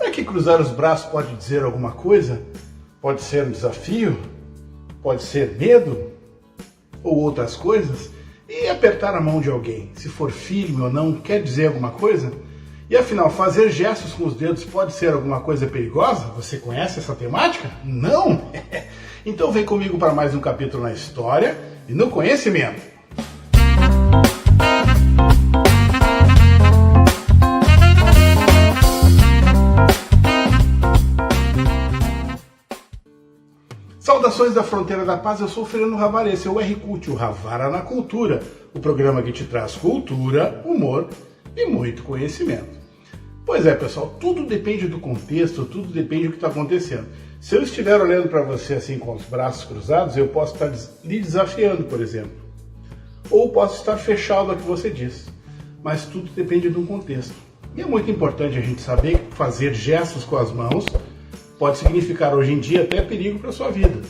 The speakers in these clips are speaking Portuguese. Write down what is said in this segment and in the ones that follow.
Será que cruzar os braços pode dizer alguma coisa? Pode ser um desafio? Pode ser medo? Ou outras coisas? E apertar a mão de alguém, se for firme ou não, quer dizer alguma coisa? E afinal, fazer gestos com os dedos pode ser alguma coisa perigosa? Você conhece essa temática? Não? Então vem comigo para mais um capítulo na história e no conhecimento. Saudações da Fronteira da Paz, eu sou o Fernando Ravar, esse é o R-Cult, o Ravara na Cultura, o programa que te traz cultura, humor e muito conhecimento. Pois é, pessoal, tudo depende do contexto, tudo depende do que está acontecendo. Se eu estiver olhando para você assim com os braços cruzados, eu posso estar lhe desafiando, por exemplo. Ou posso estar fechado ao que você diz. Mas tudo depende do contexto. E é muito importante a gente saber que fazer gestos com as mãos pode significar hoje em dia até perigo para a sua vida.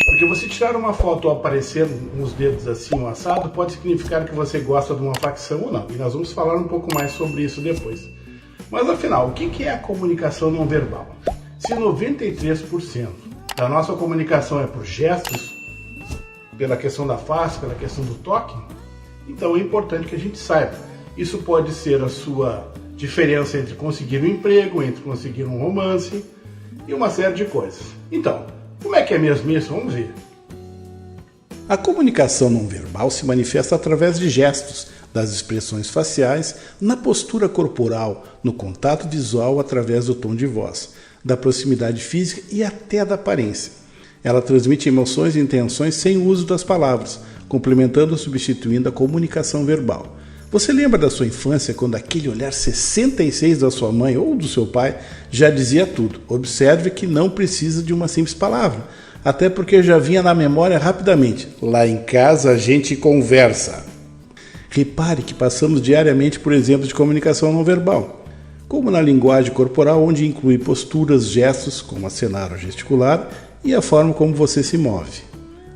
Porque você tirar uma foto ou aparecer uns dedos assim, um assado, pode significar que você gosta de uma facção ou não. E nós vamos falar um pouco mais sobre isso depois. Mas afinal, o que é a comunicação não verbal? Se 93% da nossa comunicação é por gestos, pela questão da face, pela questão do toque, então é importante que a gente saiba. Isso pode ser a sua diferença entre conseguir um emprego, entre conseguir um romance e uma série de coisas. Então, como é que é mesmo isso? Vamos ver. A comunicação não verbal se manifesta através de gestos, das expressões faciais, na postura corporal, no contato visual através do tom de voz, da proximidade física e até da aparência. Ela transmite emoções e intenções sem o uso das palavras, complementando ou substituindo a comunicação verbal. Você lembra da sua infância quando aquele olhar 66 da sua mãe ou do seu pai já dizia tudo? Observe que não precisa de uma simples palavra, até porque já vinha na memória rapidamente. Lá em casa a gente conversa. Repare que passamos diariamente por exemplos de comunicação não verbal, como na linguagem corporal, onde inclui posturas, gestos, como acenar ou gesticular, e a forma como você se move.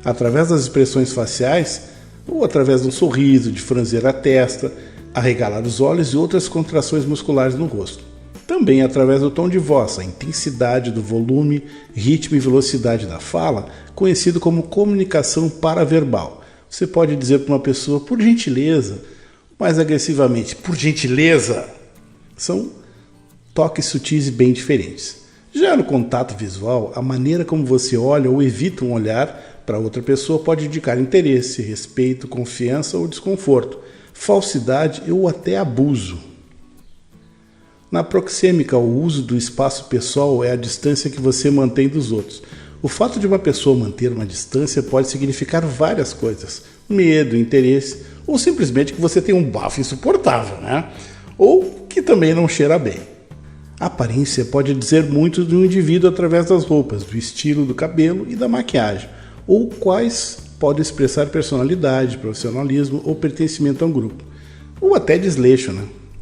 Através das expressões faciais, ou através de um sorriso, de franzir a testa, arregalar os olhos e outras contrações musculares no rosto. Também através do tom de voz, a intensidade do volume, ritmo e velocidade da fala, conhecido como comunicação paraverbal. Você pode dizer para uma pessoa, por gentileza, mais agressivamente, por gentileza. São toques sutis e bem diferentes. Já no contato visual, a maneira como você olha ou evita um olhar para outra pessoa pode indicar interesse, respeito, confiança ou desconforto, falsidade ou até abuso. Na proxêmica, o uso do espaço pessoal é a distância que você mantém dos outros. O fato de uma pessoa manter uma distância pode significar várias coisas: medo, interesse, ou simplesmente que você tem um bafo insuportável, né? Ou que também não cheira bem. A aparência pode dizer muito de um indivíduo através das roupas, do estilo do cabelo e da maquiagem, ou quais podem expressar personalidade, profissionalismo ou pertencimento a um grupo, ou até desleixo,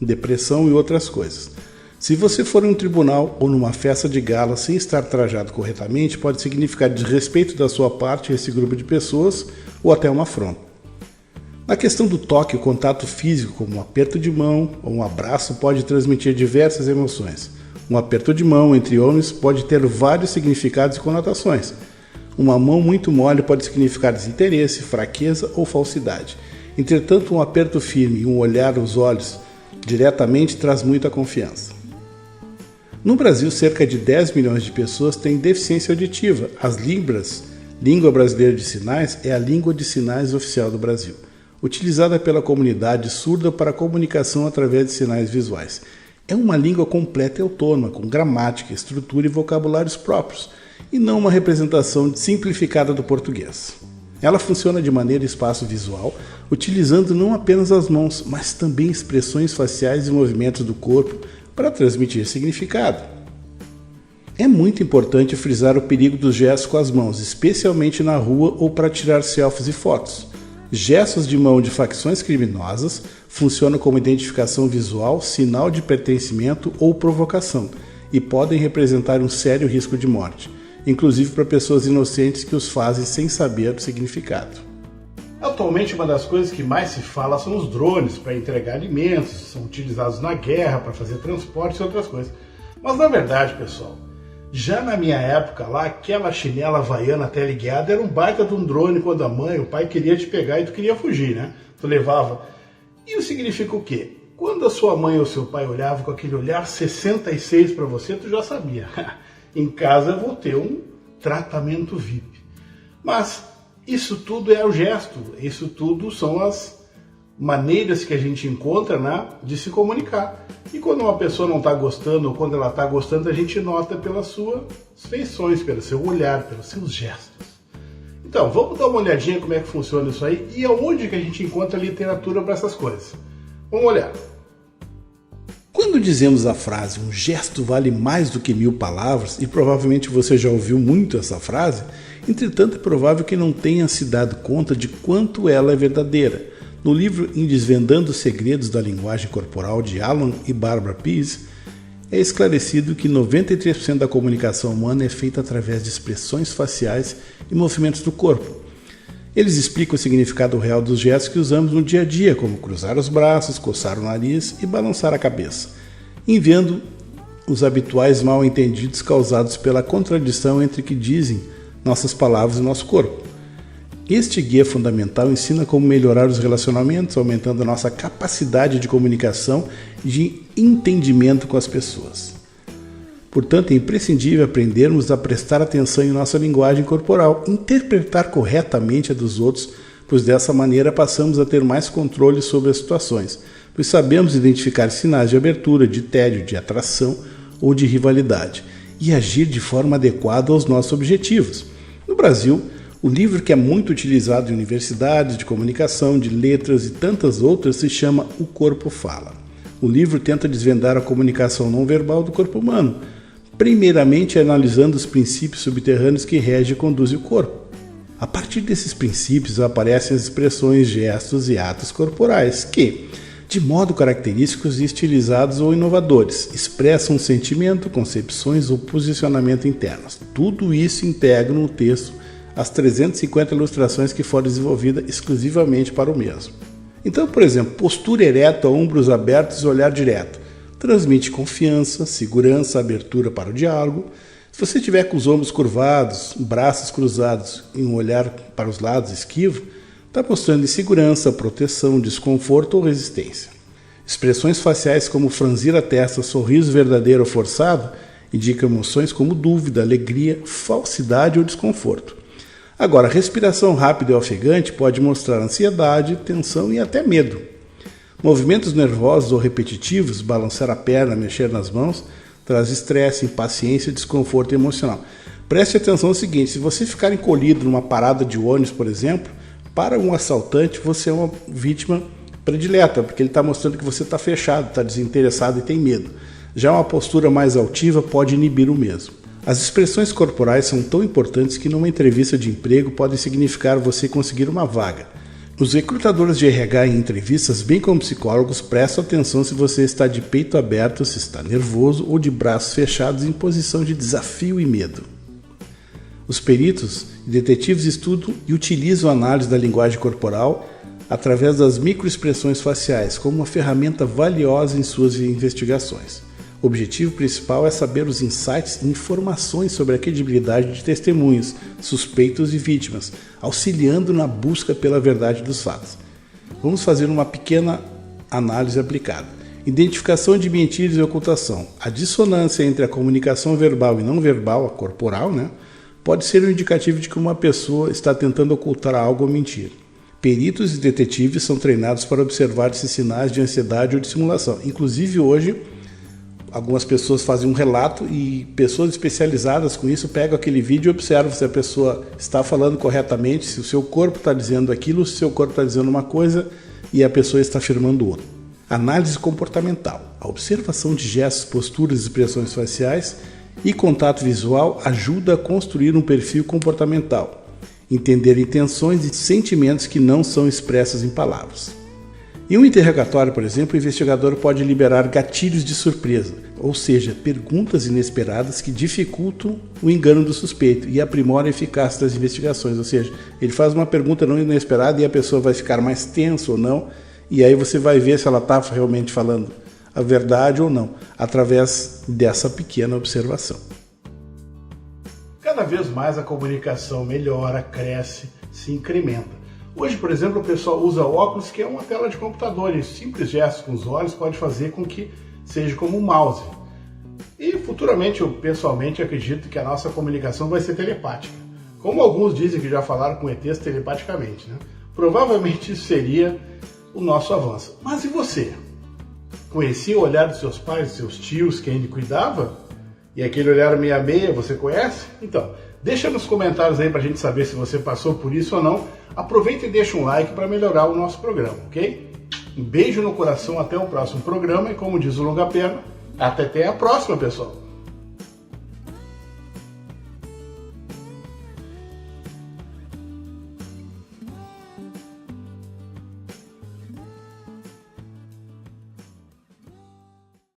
depressão e outras coisas. Se você for em um tribunal ou numa festa de gala sem estar trajado corretamente, pode significar desrespeito da sua parte a esse grupo de pessoas ou até uma afronta. Na questão do toque, o contato físico, como um aperto de mão ou um abraço, pode transmitir diversas emoções. Um aperto de mão entre homens pode ter vários significados e conotações. Uma mão muito mole pode significar desinteresse, fraqueza ou falsidade. Entretanto, um aperto firme e um olhar aos olhos diretamente traz muita confiança. No Brasil, cerca de 10 milhões de pessoas têm deficiência auditiva. As Libras, Língua Brasileira de Sinais, é a língua de sinais oficial do Brasil, utilizada pela comunidade surda para comunicação através de sinais visuais. É uma língua completa e autônoma, com gramática, estrutura e vocabulários próprios, e não uma representação simplificada do português. Ela funciona de maneira espaço-visual, utilizando não apenas as mãos, mas também expressões faciais e movimentos do corpo para transmitir significado. É muito importante frisar o perigo dos gestos com as mãos, especialmente na rua ou para tirar selfies e fotos. Gestos de mão de facções criminosas funcionam como identificação visual, sinal de pertencimento ou provocação e podem representar um sério risco de morte, inclusive para pessoas inocentes que os fazem sem saber o significado. Atualmente, uma das coisas que mais se fala são os drones para entregar alimentos, são utilizados na guerra para fazer transportes e outras coisas. Mas na verdade, pessoal, já na minha época lá, aquela chinela havaiana até ligada era um baita de um drone quando a mãe, o pai queria te pegar e tu queria fugir, né? Tu levava. E isso significa o quê? Quando a sua mãe ou seu pai olhavam com aquele olhar 66 para você, tu já sabia. Em casa eu vou ter um tratamento VIP. Mas isso tudo é o gesto, isso tudo são as maneiras que a gente encontra, né, de se comunicar. E quando uma pessoa não está gostando, ou quando ela está gostando, a gente nota pelas suas feições, pelo seu olhar, pelos seus gestos. Então, vamos dar uma olhadinha como é que funciona isso aí e aonde que a gente encontra literatura para essas coisas. Vamos olhar. Quando dizemos a frase "um gesto vale mais do que 1000 palavras", e provavelmente você já ouviu muito essa frase, entretanto é provável que não tenha se dado conta de quanto ela é verdadeira. No livro Em Desvendando os Segredos da Linguagem Corporal, de Alan e Barbara Pease, é esclarecido que 93% da comunicação humana é feita através de expressões faciais e movimentos do corpo. Eles explicam o significado real dos gestos que usamos no dia a dia, como cruzar os braços, coçar o nariz e balançar a cabeça, enviando os habituais mal-entendidos causados pela contradição entre o que dizem nossas palavras e nosso corpo. Este guia fundamental ensina como melhorar os relacionamentos, aumentando a nossa capacidade de comunicação e de entendimento com as pessoas. Portanto, é imprescindível aprendermos a prestar atenção em nossa linguagem corporal, interpretar corretamente a dos outros, pois dessa maneira passamos a ter mais controle sobre as situações, pois sabemos identificar sinais de abertura, de tédio, de atração ou de rivalidade, e agir de forma adequada aos nossos objetivos. No Brasil, o livro que é muito utilizado em universidades de comunicação, de letras e tantas outras se chama O Corpo Fala. O livro tenta desvendar a comunicação não verbal do corpo humano, primeiramente analisando os princípios subterrâneos que regem e conduzem o corpo. A partir desses princípios aparecem as expressões, gestos e atos corporais que, de modo característicos e estilizados ou inovadores, expressam um sentimento, concepções ou posicionamento internos. Tudo isso integra no texto as 350 ilustrações que foram desenvolvidas exclusivamente para o mesmo. Então, por exemplo, postura ereta, ombros abertos e olhar direto. Transmite confiança, segurança, abertura para o diálogo. Se você estiver com os ombros curvados, braços cruzados e um olhar para os lados esquivo, está mostrando insegurança, proteção, desconforto ou resistência. Expressões faciais como franzir a testa, sorriso verdadeiro ou forçado, indicam emoções como dúvida, alegria, falsidade ou desconforto. Agora, respiração rápida e ofegante pode mostrar ansiedade, tensão e até medo. Movimentos nervosos ou repetitivos, balançar a perna, mexer nas mãos, traz estresse, impaciência e desconforto emocional. Preste atenção no seguinte: se você ficar encolhido numa parada de ônibus, por exemplo, para um assaltante você é uma vítima predileta, porque ele está mostrando que você está fechado, está desinteressado e tem medo. Já uma postura mais altiva pode inibir o mesmo. As expressões corporais são tão importantes que numa entrevista de emprego podem significar você conseguir uma vaga. Os recrutadores de RH em entrevistas, bem como psicólogos, prestam atenção se você está de peito aberto, se está nervoso ou de braços fechados em posição de desafio e medo. Os peritos e detetives estudam e utilizam a análise da linguagem corporal através das microexpressões faciais como uma ferramenta valiosa em suas investigações. O objetivo principal é saber os insights e informações sobre a credibilidade de testemunhas, suspeitos e vítimas, auxiliando na busca pela verdade dos fatos. Vamos fazer uma pequena análise aplicada. Identificação de mentiras e ocultação. A dissonância entre a comunicação verbal e não verbal, a corporal, pode ser um indicativo de que uma pessoa está tentando ocultar algo ou mentir. Peritos e detetives são treinados para observar esses sinais de ansiedade ou de simulação. Inclusive hoje, algumas pessoas fazem um relato e pessoas especializadas com isso pegam aquele vídeo e observam se a pessoa está falando corretamente, se o seu corpo está dizendo aquilo, se o seu corpo está dizendo uma coisa e a pessoa está afirmando outra. Análise comportamental. A observação de gestos, posturas, expressões faciais e contato visual ajuda a construir um perfil comportamental, entender intenções e sentimentos que não são expressos em palavras. Em um interrogatório, por exemplo, o investigador pode liberar gatilhos de surpresa, ou seja, perguntas inesperadas que dificultam o engano do suspeito e aprimoram a eficácia das investigações. Ou seja, ele faz uma pergunta não inesperada e a pessoa vai ficar mais tensa ou não, e aí você vai ver se ela está realmente falando a verdade ou não, através dessa pequena observação. Cada vez mais a comunicação melhora, cresce, se incrementa. Hoje, por exemplo, o pessoal usa óculos, que é uma tela de computador, e simples gestos com os olhos pode fazer com que seja como um mouse. E futuramente, eu pessoalmente acredito que a nossa comunicação vai ser telepática. Como alguns dizem que já falaram com ETs telepaticamente, né? Provavelmente isso seria o nosso avanço. Mas e você? Conhecia o olhar dos seus pais, dos seus tios, quem lhe cuidava? E aquele olhar meia meia, você conhece? Então, deixa nos comentários aí pra gente saber se você passou por isso ou não. Aproveita e deixa um like para melhorar o nosso programa, ok? Um beijo no coração, até o próximo programa e como diz o Longa Perna, até a próxima, pessoal!